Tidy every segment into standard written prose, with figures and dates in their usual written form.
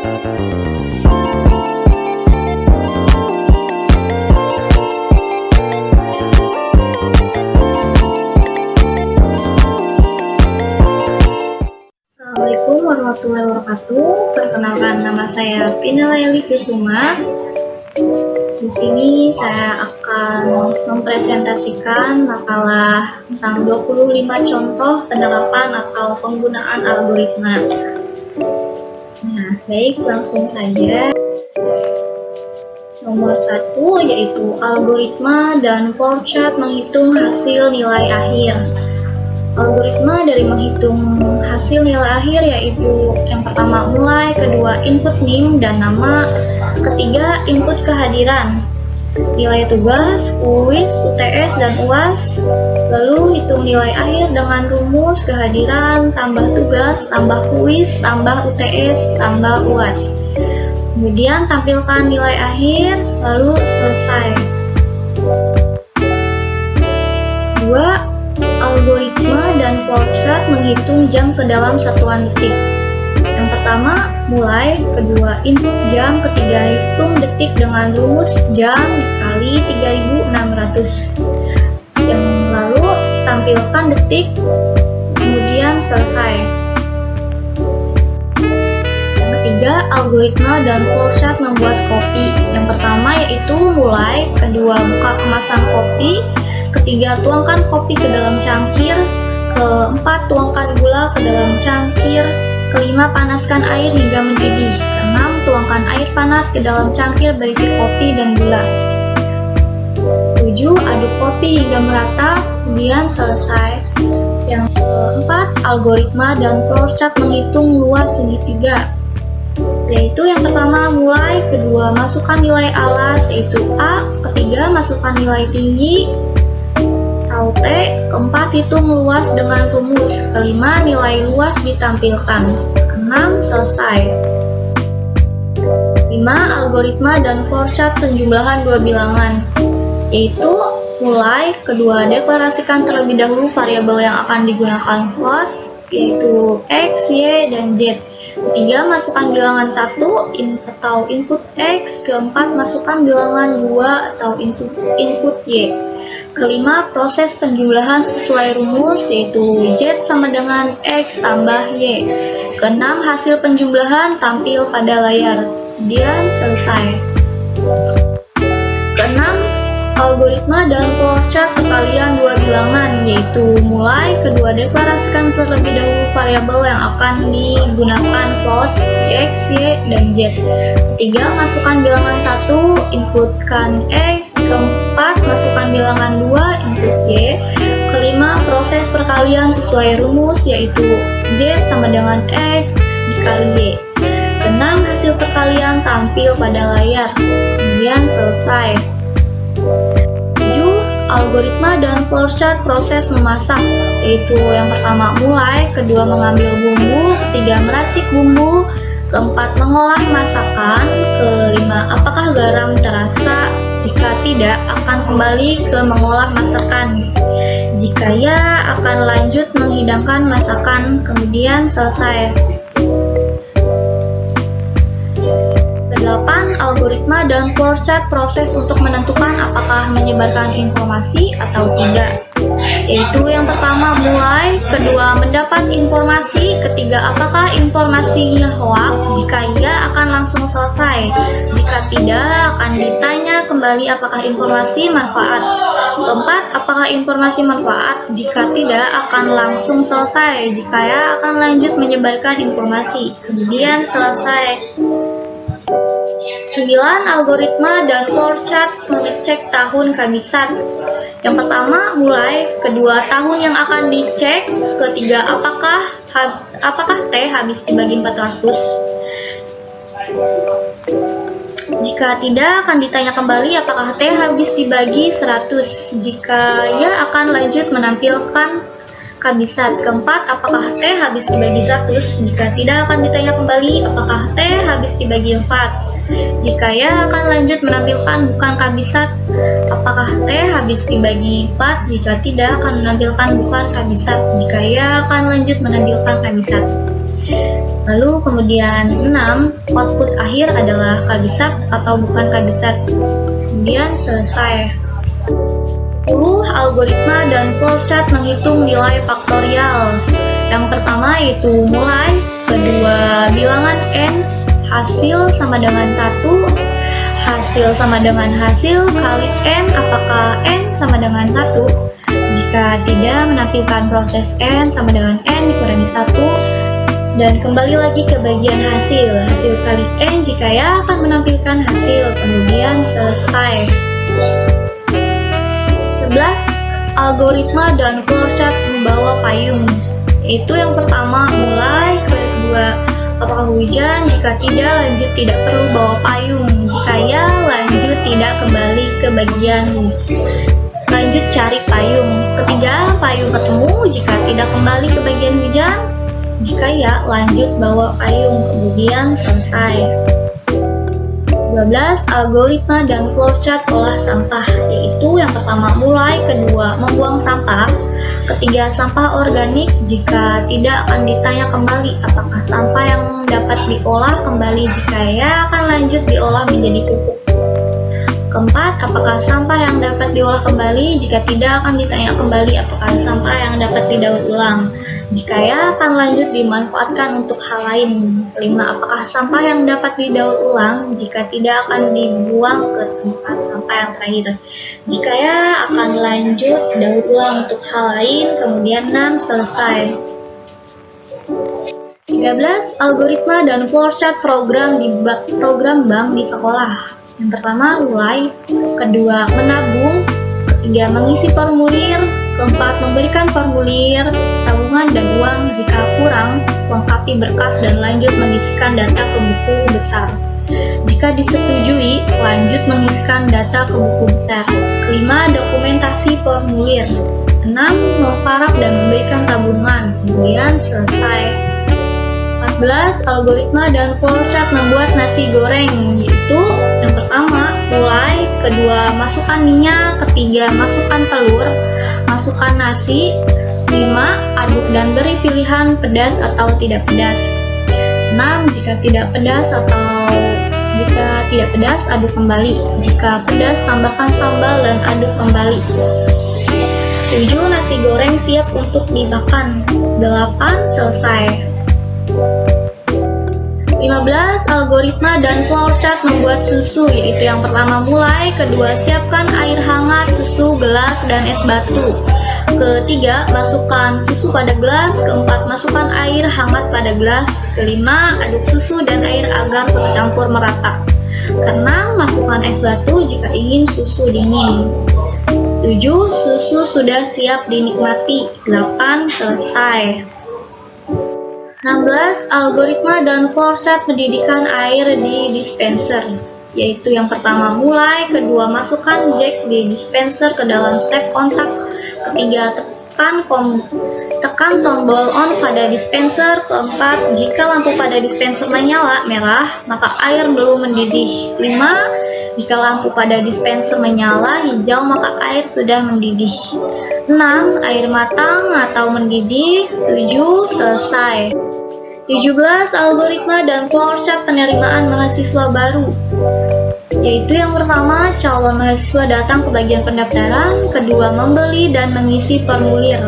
Assalamualaikum warahmatullahi wabarakatuh. Perkenalkan, nama saya Vina Layali Kusuma. Di sini saya akan mempresentasikan makalah tentang 25 contoh penerapan atau penggunaan algoritma. Nah, baik, langsung saja. Nomor 1 yaitu algoritma dan flowchart menghitung hasil nilai akhir. Algoritma dari menghitung hasil nilai akhir yaitu yang pertama mulai, kedua input NIM dan nama, ketiga input kehadiran, nilai tugas, kuis, UTS, dan UAS, lalu hitung nilai akhir dengan rumus kehadiran, tambah tugas, tambah kuis, tambah UTS, tambah UAS. Kemudian tampilkan nilai akhir, lalu selesai. 2. Algoritma dan flowchart menghitung jam ke dalam satuan detik. Yang pertama, mulai, kedua, input jam, ketiga, hitung detik dengan rumus jam dikali 3600. Yang lalu, tampilkan detik, kemudian selesai. Yang ketiga, algoritma dan flowchart membuat kopi. Yang pertama yaitu mulai, kedua, buka kemasan kopi, ketiga, tuangkan kopi ke dalam cangkir, keempat, tuangkan gula ke dalam cangkir, kelima, panaskan air hingga mendidih, keenam, tuangkan air panas ke dalam cangkir berisi kopi dan gula, 7, aduk kopi hingga merata, kemudian selesai. Yang keempat, algoritma dan flowchart menghitung luas segitiga, yaitu yang pertama mulai, kedua, masukkan nilai alas yaitu A, ketiga, masukkan nilai tinggi atau T, keempat, hitung luas dengan rumus, kelima, nilai luas ditampilkan, keenam, selesai. 5. Algoritma dan flowchart penjumlahan dua bilangan, yaitu mulai, kedua, deklarasikan terlebih dahulu variabel yang akan digunakan float, yaitu X, Y, dan Z. Ketiga, masukkan bilangan 1 atau input X, keempat, masukkan bilangan 2 atau input Y. Kelima, proses penjumlahan sesuai rumus yaitu Z sama dengan X tambah Y. Keenam, hasil penjumlahan tampil pada layar, kemudian selesai. Keenam, algoritma dan flowchart perkalian dua bilangan yaitu mulai, kedua, deklarasikan terlebih dahulu variabel yang akan digunakan float X, Y, dan Z. Ketiga, masukkan bilangan 1, inputkan X, keempat, masukkan bilangan 2, input Y. Kelima, proses perkalian sesuai rumus yaitu Z sama dengan X dikali Y. Keenam, hasil perkalian tampil pada layar, kemudian selesai. 7. Algoritma dan flowchart proses memasak, yaitu yang pertama mulai, kedua, mengambil bumbu, ketiga, meracik bumbu, keempat, mengolah masakan, kelima, apakah garam terasa, jika tidak akan kembali ke mengolah masakan, jika ya akan lanjut menghidangkan masakan, kemudian selesai. 8. Algoritma dan flowchart proses untuk menentukan apakah menyebarkan informasi atau tidak, yaitu yang pertama mulai, kedua, mendapat informasi, ketiga, apakah informasinya hoax, jika iya akan langsung selesai, jika tidak akan ditanya kembali apakah informasi manfaat, keempat, apakah informasi manfaat, jika tidak akan langsung selesai, jika ya akan lanjut menyebarkan informasi, kemudian selesai. 9. Algoritma dan flowchart mengecek tahun kabisat. Yang pertama mulai, kedua, tahun yang akan dicek, ketiga, apakah T habis dibagi 400, jika tidak akan ditanya kembali apakah T habis dibagi 100, jika ya akan lanjut menampilkan kabisat. Keempat, apakah T habis dibagi 100, jika tidak akan ditanya kembali apakah T habis dibagi 4, jika ya akan lanjut menampilkan bukan kabisat. Apakah T habis dibagi 4, jika tidak akan menampilkan bukan kabisat, jika ya akan lanjut menampilkan kabisat. Lalu kemudian 6, output akhir adalah kabisat atau bukan kabisat. Kemudian selesai. 10. Algoritma dan flowchart menghitung nilai faktorial. Yang pertama yaitu mulai, kedua bilangan n, hasil sama dengan 1, hasil sama dengan hasil kali n, apakah n sama dengan 1? Jika tidak, menampilkan proses n sama dengan n dikurangi 1, dan kembali lagi ke bagian hasil kali n jika ya akan menampilkan hasil, kemudian selesai. 11. Algoritma dan flowchart membawa payung. Itu yang pertama mulai, kedua apakah hujan, jika tidak lanjut tidak perlu bawa payung, jika ya lanjut tidak kembali ke bagian lanjut cari payung. Ketiga payung ketemu, jika tidak kembali ke bagian hujan, jika ya lanjut bawa payung, kemudian selesai. 12. Algoritma dan flowchart olah sampah, yaitu yang pertama mulai, kedua membuang sampah, ketiga sampah organik, jika tidak akan ditanya kembali apakah sampah yang dapat diolah kembali, jika ya akan lanjut diolah menjadi pupuk. Keempat, apakah sampah yang dapat diolah kembali, jika tidak akan ditanya kembali apakah sampah yang dapat didaur ulang, jika ya akan lanjut dimanfaatkan untuk hal lain. Kelima, apakah sampah yang dapat didaur ulang, jika tidak akan dibuang ke tempat sampah yang terakhir, jika ya akan lanjut daur ulang untuk hal lain, kemudian 6 selesai. 13. Algoritma dan flowchart program bank di sekolah. Yang pertama mulai, kedua menabung, ketiga mengisi formulir, keempat memberikan formulir tabungan dan uang, jika kurang lengkapi berkas dan lanjut mengisikan data ke buku besar. Jika disetujui, lanjut mengisikan data ke buku besar. Kelima, dokumentasi formulir. 6. Memparaf dan memberikan tabungan, kemudian selesai. 14. Algoritma dan flowchart membuat nasi goreng, yaitu yang pertama mulai, kedua masukkan minyak, ketiga masukkan telur, masukkan nasi, 5. Aduk dan beri pilihan pedas atau tidak pedas. 6. Jika tidak pedas, aduk kembali. Jika pedas, tambahkan sambal dan aduk kembali. 7. Nasi goreng siap untuk dimakan. 8. Selesai. 15. Algoritma dan flowchart membuat susu, yaitu yang pertama mulai, kedua siapkan air hangat, susu, gelas, dan es batu. Ketiga, masukkan susu pada gelas. Keempat, masukkan air hangat pada gelas. Kelima, aduk susu dan air agar tercampur merata. Keenam, masukkan es batu jika ingin susu dingin. 7. Susu sudah siap dinikmati. 8. Selesai. 16. Algoritma dan flowchart pendidikan air di dispenser, yaitu yang pertama mulai, kedua masukkan jack di dispenser ke dalam step kontak, ketiga tekan tombol on pada dispenser, keempat jika lampu pada dispenser menyala merah maka air belum mendidih, 5. Jika lampu pada dispenser menyala hijau maka air sudah mendidih, 6. Air matang atau mendidih, 7. Selesai. 17. Algoritma dan flowchart penerimaan mahasiswa baru, yaitu yang pertama calon mahasiswa datang ke bagian pendaftaran, kedua membeli dan mengisi formulir,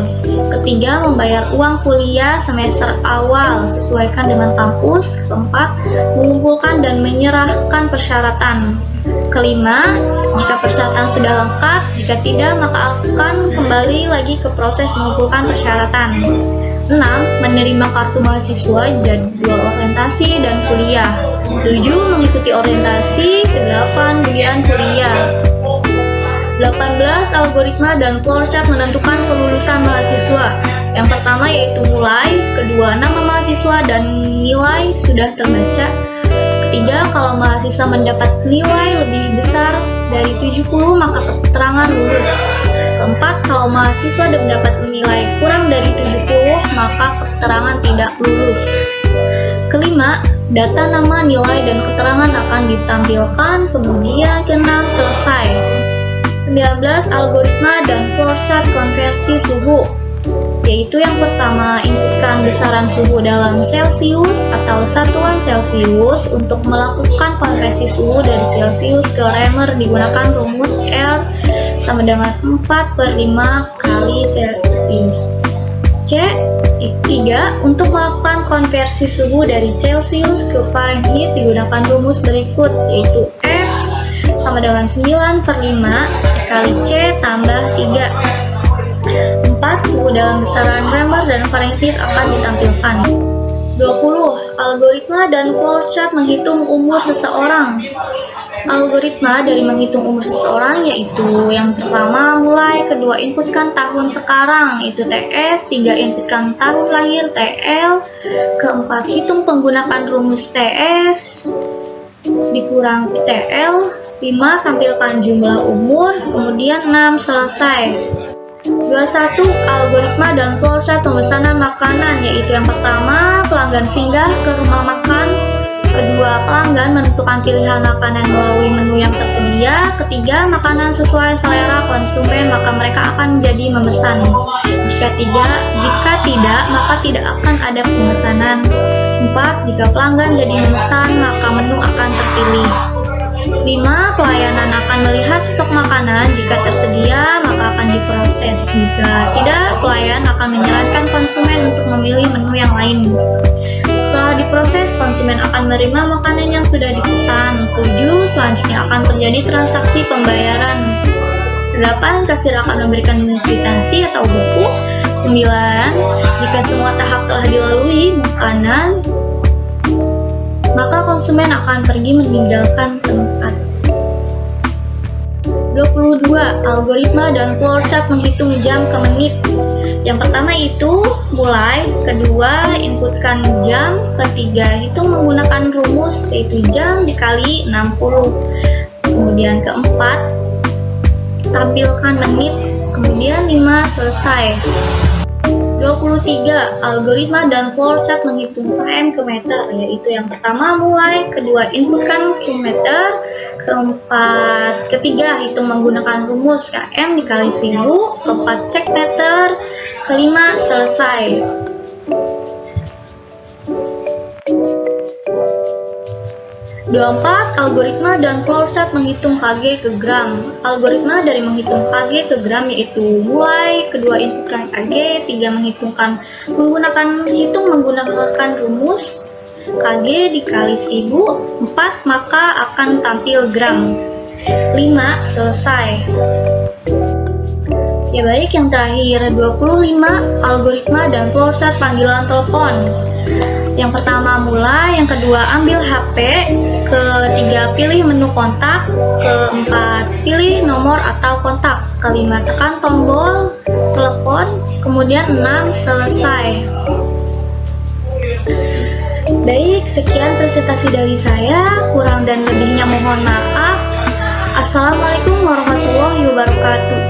ketiga membayar uang kuliah semester awal sesuaikan dengan kampus, keempat mengumpulkan dan menyerahkan persyaratan, kelima jika persyaratan sudah lengkap, jika tidak maka akan kembali lagi ke proses mengumpulkan persyaratan, 6. Menerima kartu mahasiswa, jadwal orientasi dan kuliah, 7. Mengikuti orientasi, 8. Ujian kuliah. 18. Algoritma dan flowchart menentukan kelulusan mahasiswa. Yang pertama yaitu mulai, kedua nama mahasiswa dan nilai sudah terbaca, ketiga kalau mahasiswa mendapat nilai lebih besar dari 70 maka keterangan lulus, keempat kalau mahasiswa mendapat nilai kurang dari 70 maka keterangan tidak lulus, kelima data nama, nilai, dan keterangan akan ditampilkan, kemudian keenam selesai. 19. Algoritma dan flowchart konversi suhu. yaitu yang pertama, inputkan besaran suhu dalam Celcius atau satuan Celcius. Untuk melakukan konversi suhu dari Celcius ke Reamer digunakan rumus R sama dengan 4/5 kali Celcius. Ketiga, untuk melakukan konversi suhu dari Celcius ke Fahrenheit digunakan rumus berikut, yaitu F sama dengan 9/5 dikali C tambah 3. 4. Suhu dalam besaran Reamer dan Fahrenheit akan ditampilkan. 20. Algoritma dan flowchart menghitung umur seseorang. Algoritma dari menghitung umur seseorang yaitu yang pertama, mulai, kedua, inputkan tahun sekarang yaitu TS, 3, inputkan tahun lahir TL, keempat, hitung penggunaan rumus TS dikurang TL, 5, tampilkan jumlah umur, kemudian 6, selesai. 21. Algoritma dan flowchart pemesanan makanan yaitu yang pertama, pelanggan singgah ke rumah makan, kedua, pelanggan menentukan pilihan makanan melalui menu yang tersedia, ketiga, makanan sesuai selera konsumen maka mereka akan jadi memesan, jika tidak maka tidak akan ada pemesanan. 4. Jika pelanggan jadi memesan maka menu akan terpilih. 5. Pelayanan akan melihat stok makanan, jika tersedia maka akan diproses, jika tidak pelayan akan menyarankan konsumen untuk memilih menu yang lain. Setelah diproses, konsumen akan menerima makanan yang sudah dipesan. 7. Selanjutnya akan terjadi transaksi pembayaran. 8. Kasir akan memberikan kwitansi atau buku. 9. Jika semua tahap telah dilalui maka konsumen akan pergi meninggalkan tempat. 22. Algoritma dan flowchart menghitung jam ke menit. Yang pertama itu mulai, kedua, inputkan jam, ketiga, hitung menggunakan rumus yaitu jam dikali 60. Kemudian keempat, tampilkan menit, kemudian 5, selesai. 23. Algoritma dan flowchart menghitung km ke meter, yaitu yang pertama mulai, kedua, inputkan kilometer, ketiga, hitung menggunakan rumus km dikali 1000, keempat, cek meter, kelima, selesai. 24. Algoritma dan flowchart menghitung kg ke gram. Algoritma dari menghitung kg ke gram yaitu mulai, kedua, inputkan kg, tiga, hitung menggunakan rumus kg dikali 1000, 4, maka akan tampil gram, 5, selesai. Ya baik, yang terakhir 25. Algoritma dan flowchart panggilan telepon. Yang pertama mulai, yang kedua ambil HP, ketiga pilih menu kontak, keempat pilih nomor atau kontak, kelima tekan tombol telepon, kemudian 6, selesai. Baik, sekian presentasi dari saya, kurang dan lebihnya mohon maaf. Assalamualaikum warahmatullahi wabarakatuh.